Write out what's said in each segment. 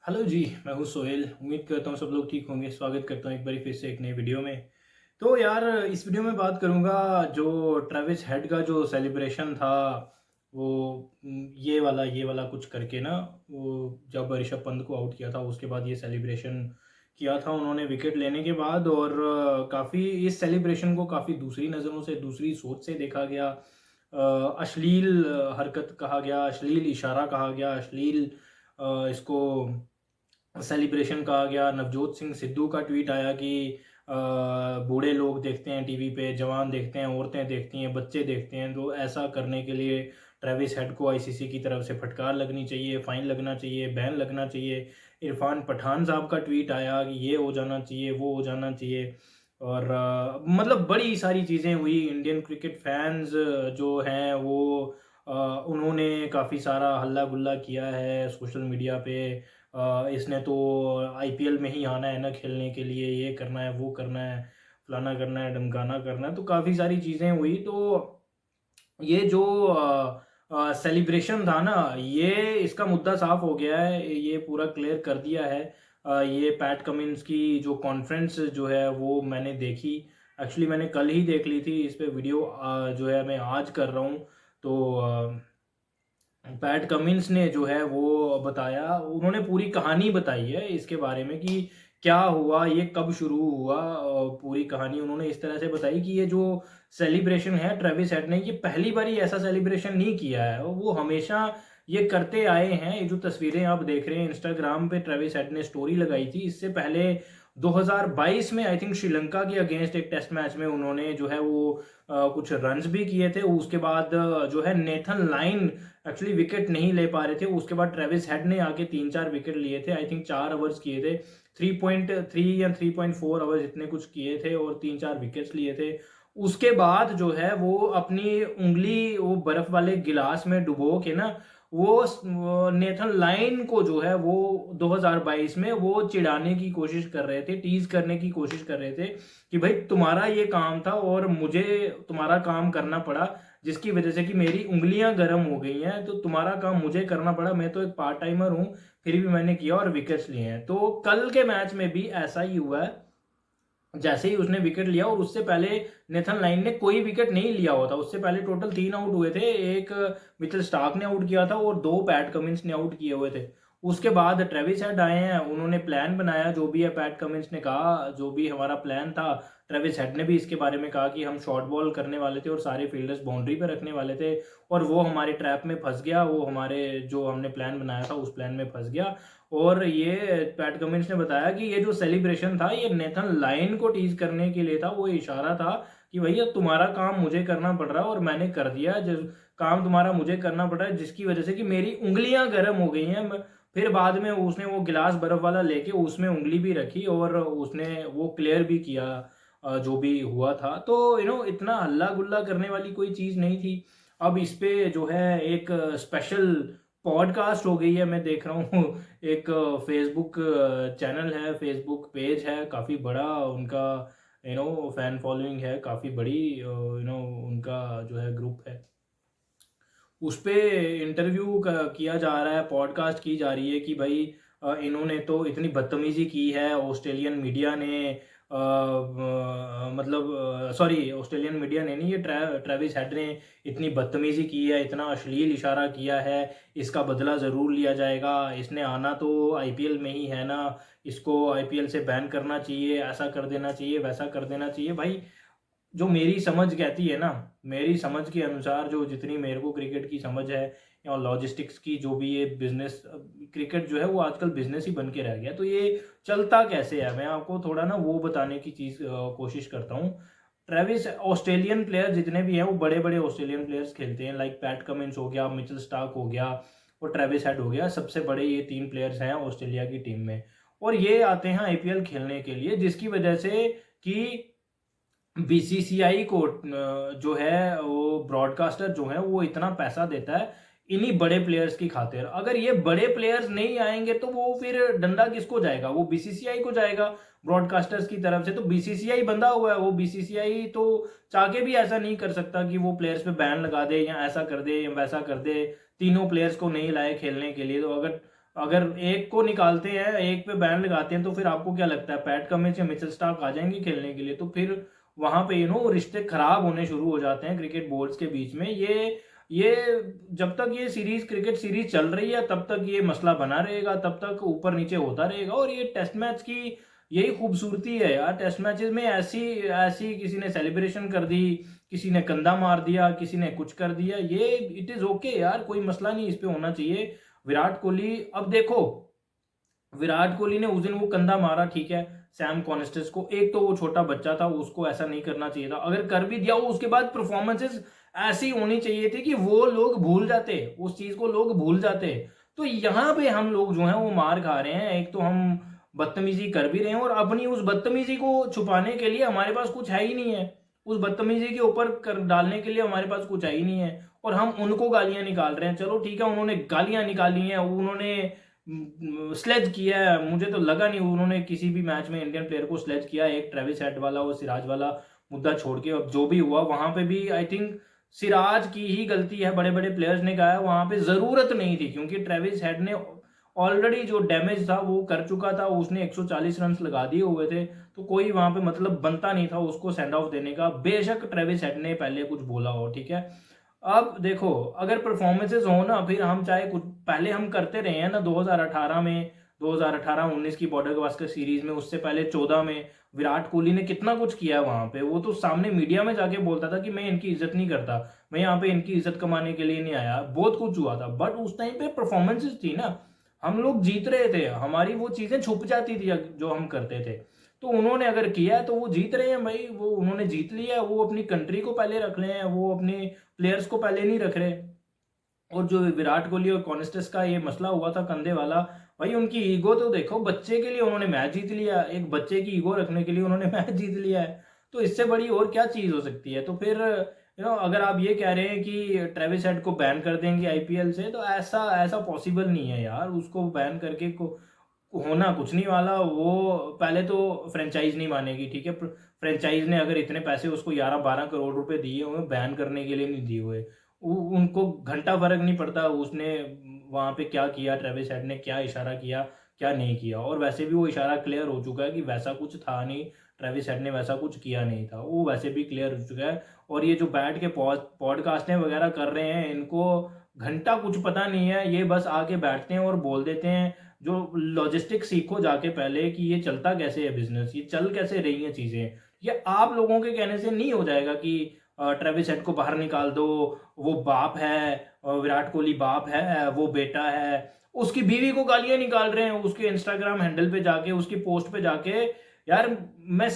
Hello जी, मैं हूँ सोहेल। उम्मीद करता हूँ सब लोग ठीक होंगे। स्वागत करता हूँ एक बारी फिर से एक नई वीडियो में। तो यार, इस वीडियो में बात करूँगा जो ट्रेविस हेड का जो सेलिब्रेशन था, वो ये वाला कुछ करके ना, वो जब ऋषभ पंत को आउट किया था उसके बाद ये सेलिब्रेशन किया था उन्होंने विकेट लेने के बाद। और काफ़ी इस सेलिब्रेशन को काफ़ी दूसरी नज़रों से, दूसरी सोच से देखा गया। अश्लील हरकत कहा गया, अश्लील इशारा कहा गया, अश्लील इसको सेलिब्रेशन कहा गया। नवजोत सिंह सिद्धू का ट्वीट आया कि बूढ़े लोग देखते हैं टीवी पे, जवान देखते हैं, औरतें देखती हैं, बच्चे देखते हैं, तो ऐसा करने के लिए ट्रेविस हेड को आईसीसी की तरफ से फटकार लगनी चाहिए, फाइन लगना चाहिए, बैन लगना चाहिए। इरफान पठान साहब का ट्वीट आया कि ये हो जाना चाहिए, वो हो जाना चाहिए। और मतलब बड़ी सारी चीज़ें हुई। इंडियन क्रिकेट फैंस जो हैं वो अ, उन्होंने काफ़ी सारा हल्ला गुल्ला किया है सोशल मीडिया पे। इसने तो आईपीएल में ही आना है ना खेलने के लिए, ये करना है, वो करना है, फलाना करना है, ढमकाना करना है, तो काफ़ी सारी चीज़ें हुई। तो ये जो सेलिब्रेशन था ना, ये इसका मुद्दा साफ हो गया है, ये पूरा क्लियर कर दिया है। ये पैट कमिंस की जो कॉन्फ्रेंस जो है वो मैंने देखी। एक्चुअली मैंने कल ही देख ली थी। इस पे वीडियो जो है मैं आज कर रहा हूँ। तो पैट कमिंस ने जो है वो बताया, उन्होंने पूरी कहानी बताई है इसके बारे में कि क्या हुआ, ये कब शुरू हुआ। पूरी कहानी उन्होंने इस तरह से बताई कि ये जो सेलिब्रेशन है ट्रेविस हेड ने, ये पहली बार ही ऐसा सेलिब्रेशन नहीं किया है, वो हमेशा ये करते आए हैं। ये जो तस्वीरें आप देख रहे हैं इंस्टाग्राम पे, ट्रेविस हेड ने स्टोरी लगाई थी इससे पहले 2022 में, आई थिंक श्रीलंका के अगेंस्ट एक टेस्ट मैच में उन्होंने जो है वो कुछ रन्स भी किए थे। उसके बाद जो है नेथन लाइन एक्चुअली विकेट नहीं ले पा रहे थे, उसके बाद ट्रेविस हेड ने आके 3-4 विकेट लिए थे। आई थिंक 4 ओवर्स किए थे, 3.3 या 3.4 ओवर्स इतने कुछ किए थे और 3-4 विकेट्स लिए थे। उसके बाद जो है वो अपनी उंगली वो बर्फ वाले गिलास में डुबो के ना, वो नेथन लाइन को जो है वो 2022 में वो चिढ़ाने की कोशिश कर रहे थे, टीज करने की कोशिश कर रहे थे कि भाई तुम्हारा ये काम था और मुझे तुम्हारा काम करना पड़ा, जिसकी वजह से कि मेरी उंगलियां गर्म हो गई हैं, तो तुम्हारा काम मुझे करना पड़ा। मैं तो एक पार्ट टाइमर हूं, फिर भी मैंने किया और विकेट्स लिए हैं। तो कल के मैच में भी ऐसा ही हुआ है। जैसे ही उसने विकेट लिया, और उससे पहले नेथन लाइन ने कोई विकेट नहीं लिया हुआ था, उससे पहले टोटल 3 आउट हुए थे। एक मिचेल स्टार्क ने आउट किया था और 2 पैट कमिंस ने आउट किए हुए थे। उसके बाद ट्रेविस हेड आए हैं, उन्होंने प्लान बनाया, जो भी है पैट कमिंस ने कहा जो भी हमारा प्लान था। ट्रेविस हेड ने भी इसके बारे में कहा कि हम शॉर्ट बॉल करने वाले थे और सारे फील्डर्स बाउंड्री पे रखने वाले थे, और वो हमारे ट्रैप में फंस गया, वो हमारे जो हमने प्लान बनाया था उस प्लान में फंस गया। और ये पैट कमिंस ने बताया कि ये जो सेलिब्रेशन था ये नेथन लाइन को टीज करने के लिए था, वो इशारा था कि भैया तुम्हारा काम मुझे करना पड़ रहा है और मैंने कर दिया। जिस काम तुम्हारा मुझे करना पड़ रहा है, जिसकी वजह से कि मेरी उंगलियां गर्म हो गई हैं। फिर बाद में उसने वो गिलास बर्फ वाला लेके उसमें उंगली भी रखी और उसने वो क्लियर भी किया जो भी हुआ था। तो इतना हल्ला गुल्ला करने वाली कोई चीज नहीं थी। अब इस पे जो है एक स्पेशल पॉडकास्ट हो गई है, मैं देख रहा हूँ। एक फेसबुक चैनल है, फेसबुक पेज है, काफ़ी बड़ा उनका फैन फॉलोइंग है, काफ़ी बड़ी उनका जो है ग्रुप है। उस पे इंटरव्यू किया जा रहा है, पॉडकास्ट की जा रही है कि भाई इन्होंने तो इतनी बदतमीजी की है ऑस्ट्रेलियन मीडिया ने। मतलब सॉरी, ऑस्ट्रेलियन मीडिया ने नहीं, ये ट्रेविस हेड ने इतनी बदतमीजी की है, इतना अश्लील इशारा किया है, इसका बदला ज़रूर लिया जाएगा। इसने आना तो आईपीएल में ही है ना, इसको आईपीएल से बैन करना चाहिए, ऐसा कर देना चाहिए, वैसा कर देना चाहिए। भाई, जो मेरी समझ कहती है ना, मेरी समझ के अनुसार, जो जितनी मेरे को क्रिकेट की समझ है या लॉजिस्टिक्स की, जो भी ये बिजनेस, क्रिकेट जो है वो आजकल बिजनेस ही बन के रह गया। तो ये चलता कैसे है, मैं आपको थोड़ा ना वो बताने की चीज़ कोशिश करता हूँ। ट्रेविस, ऑस्ट्रेलियन प्लेयर जितने भी हैं वो बड़े बड़े ऑस्ट्रेलियन प्लेयर्स खेलते हैं, लाइक पैट कमिंस हो गया, मिचेल स्टार्क हो गया और ट्रेविस हेड हो गया। सबसे बड़े ये 3 प्लेयर्स हैं ऑस्ट्रेलिया की टीम में, और ये आते हैं आईपीएल खेलने के लिए, जिसकी वजह से कि बीसीसीआई को जो है वो ब्रॉडकास्टर जो है वो इतना पैसा देता है इन्हीं बड़े प्लेयर्स की खातिर। अगर ये बड़े प्लेयर्स नहीं आएंगे तो वो फिर डंडा किसको जाएगा, वो बीसीसीआई को जाएगा ब्रॉडकास्टर्स की तरफ से। तो बीसीसीआई बंधा हुआ है, वो बीसीसीआई तो चाह के भी ऐसा नहीं कर सकता कि वो प्लेयर्स पे बैन लगा दे या ऐसा कर दे या वैसा कर दे, तीनों प्लेयर्स को नहीं लाए खेलने के लिए। तो अगर अगर एक को निकालते हैं, एक पे बैन लगाते हैं, तो फिर आपको क्या लगता है पैट कमिंस या मिचेल स्टार्क आ जाएंगे खेलने के लिए? तो फिर वहां पे रिश्ते खराब होने शुरू हो जाते हैं क्रिकेट बोर्ड्स के बीच में। ये जब तक ये सीरीज, क्रिकेट सीरीज चल रही है, तब तक ये मसला बना रहेगा, तब तक ऊपर नीचे होता रहेगा। और ये टेस्ट मैच की यही खूबसूरती है यार। टेस्ट मैचेस में ऐसी ऐसी किसी ने सेलिब्रेशन कर दी, किसी ने कंधा मार दिया, किसी ने कुछ कर दिया, ये इट इज ओके यार, कोई मसला नहीं इस पे होना चाहिए। विराट कोहली, अब देखो, विराट कोहली ने उस दिन वो कंधा मारा, ठीक है, सैम कॉन्स्टेंस को। एक तो वो छोटा बच्चा था, उसको ऐसा नहीं करना चाहिए था। अगर कर भी दिया, वो उसके बाद परफॉर्मेंसेस ऐसी होनी चाहिए थी कि वो लोग भूल जाते, उस चीज को लोग भूल जाते। तो यहाँ पे हम लोग जो है वो मार खा रहे हैं। एक तो हम बदतमीजी कर भी रहे हैं, और अपनी उस बदतमीजी को छुपाने के लिए हमारे पास कुछ है ही नहीं है। उस बदतमीजी के ऊपर कर डालने के लिए हमारे पास कुछ है ही नहीं है, और हम उनको गालियां निकाल रहे हैं। चलो ठीक है, उन्होंने गालियां निकाली हैं, उन्होंने स्लेज किया है। मुझे तो लगा नहीं उन्होंने किसी भी मैच में इंडियन प्लेयर को स्लेज किया। एक ट्रेविस हेड वाला और सिराज वाला मुद्दा छोड़ के, अब जो भी हुआ वहां पे भी आई थिंक सिराज की ही गलती है। बड़े बड़े प्लेयर्स ने कहा है वहां पे जरूरत नहीं थी, क्योंकि ट्रेविस हेड ने ऑलरेडी जो डैमेज था वो कर चुका था। उसने 140 रन लगा दिए हुए थे, तो कोई वहां पे मतलब बनता नहीं था उसको सेंड ऑफ देने का, बेशक ट्रेविस हेड ने पहले कुछ बोला हो, ठीक है। अब देखो, अगर परफॉर्मेंसेज हो ना, फिर हम चाहे कुछ पहले हम करते रहे हैं ना, 2018 में, 2018-19 की बॉर्डर गावस्कर सीरीज में, उससे पहले 14 में विराट कोहली ने कितना कुछ किया वहां पे। वो तो सामने मीडिया में जाके बोलता था कि मैं इनकी इज्जत नहीं करता, मैं यहाँ पे इनकी इज्जत कमाने के लिए नहीं आया। बहुत कुछ हुआ था, बट उस टाइम पे परफॉर्मेंसेज थी ना, हम लोग जीत रहे थे, हमारी वो चीजें छुप जाती थी जो हम करते थे। तो उन्होंने अगर किया है तो वो जीत रहे हैं भाई, वो उन्होंने जीत लिया है। वो अपनी कंट्री को पहले रख रहे हैं, वो अपने प्लेयर्स को पहले नहीं रख रहे। और जो विराट कोहली और कॉन्स्टेंस का ये मसला हुआ था कंधे वाला, भाई उनकी ईगो तो देखो, बच्चे के लिए उन्होंने मैच जीत लिया, एक बच्चे की ईगो रखने के लिए उन्होंने मैच जीत लिया है। तो इससे बड़ी और क्या चीज हो सकती है? तो फिर अगर आप ये कह रहे हैं कि ट्रेविस हेड को बैन कर देंगे आईपीएल से, तो ऐसा ऐसा पॉसिबल नहीं है यार। उसको बैन करके होना कुछ नहीं वाला। वो पहले तो फ्रेंचाइज नहीं मानेगी, ठीक है। फ्रेंचाइज ने अगर इतने पैसे उसको 11-12 करोड़ रुपए दिए हुए, बैन करने के लिए नहीं दिए हुए, उनको घंटा फर्क नहीं पड़ता उसने वहां पे क्या किया, ट्रेविस हेड ने क्या इशारा किया, क्या नहीं किया। और वैसे भी वो इशारा क्लियर हो चुका है कि वैसा कुछ था नहीं, ट्रेविस हेड ने वैसा कुछ किया नहीं था, वो वैसे भी क्लियर हो चुका है। और ये जो बैठ के पॉडकास्टें वगैरह कर रहे हैं, इनको घंटा कुछ पता नहीं है। ये बस आके बैठते हैं और बोल देते हैं। जो लॉजिस्टिक सीखो जाके पहले कि ये चलता कैसे है बिजनेस, ये चल कैसे रही है चीजें। ये आप लोगों के कहने से नहीं हो जाएगा कि ट्रेविस हेड को बाहर निकाल दो, वो बाप है, विराट कोहली बाप है, वो बेटा है। उसकी बीवी को गालियां निकाल रहे हैं उसके इंस्टाग्राम हैंडल पे जाके, उसकी पोस्ट पे जाके। यार मैं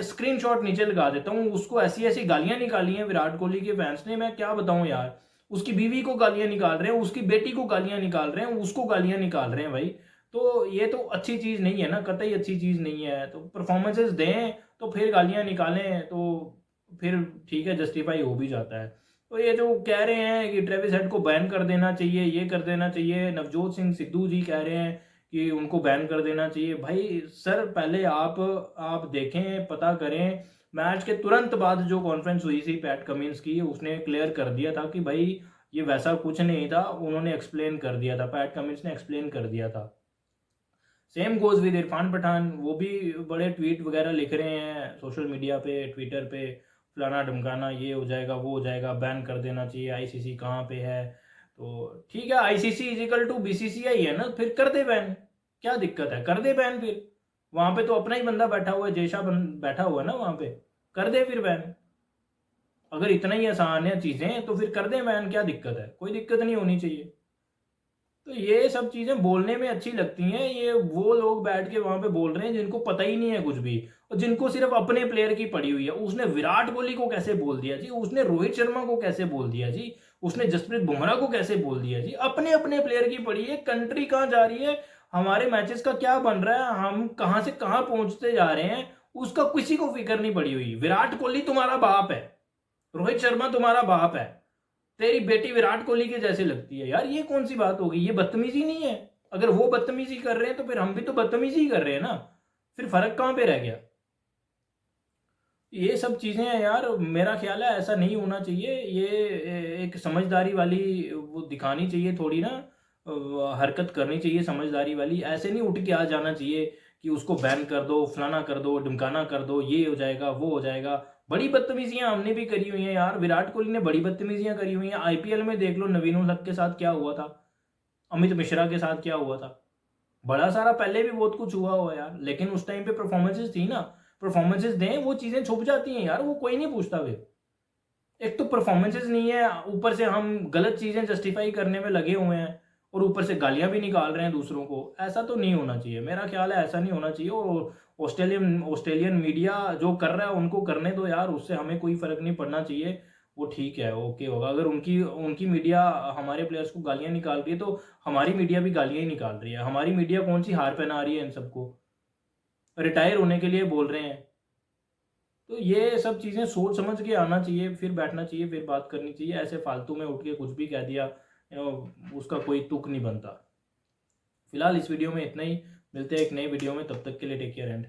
स्क्रीनशॉट नीचे लगा देता हूँ, उसको ऐसी ऐसी गालियां निकाली हैं विराट कोहली के फैंस ने, मैं क्या बताऊं यार। उसकी बीवी को गालियां निकाल रहे हैं, उसकी बेटी को गालियां निकाल रहे हैं, उसको गालियां निकाल रहे हैं भाई। तो ये तो अच्छी चीज नहीं है ना, कतई अच्छी चीज नहीं है। तो परफॉर्मेंसेस दें तो फिर गालियां निकालें, तो फिर ठीक है, जस्टिफाई हो भी जाता है। तो ये जो कह रहे हैं कि ट्रेविस हेड को बैन कर देना चाहिए, ये कर देना चाहिए, नवजोत सिंह सिद्धू जी कह रहे हैं कि उनको बैन कर देना चाहिए। भाई सर, पहले आप देखें, पता करें। मैच के तुरंत बाद जो कॉन्फ्रेंस हुई थी पैट कमिंस की, उसने क्लियर कर दिया था कि भाई ये वैसा कुछ नहीं था। उन्होंने एक्सप्लेन कर दिया था, पैट कमिंस ने एक्सप्लेन कर दिया था। Same goes with Irfan Pathan, वो भी बड़े ट्वीट वगैरह लिख रहे हैं सोशल मीडिया पे, ट्विटर पे, फलाना ढमकाना, ये हो जाएगा, वो हो जाएगा, बैन कर देना चाहिए, आईसीसी कहाँ पे है। तो ठीक है, ICC is equal to BCCI है ना, फिर कर दे बैन, क्या दिक्कत है, कर दे बैन। फिर वहां पे तो अपना ही बंदा बैठा हुआ है, जयशा बैठा हुआ है ना वहां पे, कर दे फिर बैन। अगर इतना ही आसान है चीजें तो फिर कर दे बैन, क्या दिक्कत है? कोई दिक्कत नहीं होनी चाहिए। तो ये सब चीजें बोलने में अच्छी लगती हैं, ये वो लोग बैठ के वहां पे बोल रहे हैं जिनको पता ही नहीं है कुछ भी, और जिनको सिर्फ अपने प्लेयर की पड़ी हुई है। उसने विराट कोहली को कैसे बोल दिया जी, उसने रोहित शर्मा को कैसे बोल दिया जी, उसने जसप्रीत बुमराह को कैसे बोल दिया जी। अपने अपने प्लेयर की पड़ी है, कंट्री कहाँ जा रही है, हमारे मैचेस का क्या बन रहा है, हम कहां से कहां पहुंचते जा रहे हैं, उसका किसी को फिक्र नहीं पड़ी हुई। विराट कोहली तुम्हारा बाप है, रोहित शर्मा तुम्हारा बाप है, तेरी बेटी विराट कोहली के जैसे लगती है। यार ये कौन सी बात होगी, ये बदतमीजी नहीं है? अगर वो बदतमीजी कर रहे हैं तो फिर हम भी तो बदतमीजी ही कर रहे हैं ना, फिर फर्क कहां पे रह गया? ये सब चीजें हैं यार, मेरा ख्याल है ऐसा नहीं होना चाहिए। ये एक समझदारी वाली वो दिखानी चाहिए थोड़ी ना, हरकत करनी चाहिए समझदारी वाली। ऐसे नहीं उठ के आ जाना चाहिए कि उसको बैन कर दो, फलाना कर दो, ढिमकाना कर दो, ये हो जाएगा, वो हो जाएगा। बड़ी बदतमीजियां हमने भी करी हुई हैं यार, विराट कोहली ने बड़ी बदतमीजियां करी हुई हैं। आईपीएल में देख लो नवीन उल हक के साथ क्या हुआ था, अमित मिश्रा के साथ क्या हुआ था। बड़ा सारा पहले भी बहुत कुछ हुआ यार, लेकिन उस टाइम पे परफॉर्मेंसेज थी ना, परफॉर्मेंसेज दें, वो चीजें छुप जाती हैं यार, वो कोई नहीं पूछता फिर। एक तो परफॉर्मेंसेज नहीं है, ऊपर से हम गलत चीजें जस्टिफाई करने में लगे हुए हैं, और ऊपर से गालियां भी निकाल रहे हैं दूसरों को। ऐसा तो नहीं होना चाहिए, मेरा ख्याल है ऐसा नहीं होना चाहिए। और ऑस्ट्रेलियन मीडिया जो कर रहा है उनको करने दो यार, उससे हमें कोई फर्क नहीं पड़ना चाहिए। वो ठीक है, ओके होगा। अगर उनकी उनकी मीडिया हमारे प्लेयर्स को गालियां निकाल रही है, तो हमारी मीडिया भी गालियां ही निकाल रही है। हमारी मीडिया कौन सी हार पहना रही है इन सबको, रिटायर होने के लिए बोल रहे हैं। तो ये सब चीज़ें सोच समझ के आना चाहिए, फिर बैठना चाहिए, फिर बात करनी चाहिए। ऐसे फालतू में उठ के कुछ भी कह दिया, उसका कोई तुक नहीं बनता। फिलहाल इस वीडियो में इतना ही, मिलते हैं एक नई वीडियो में, तब तक के लिए टेक केयर एंड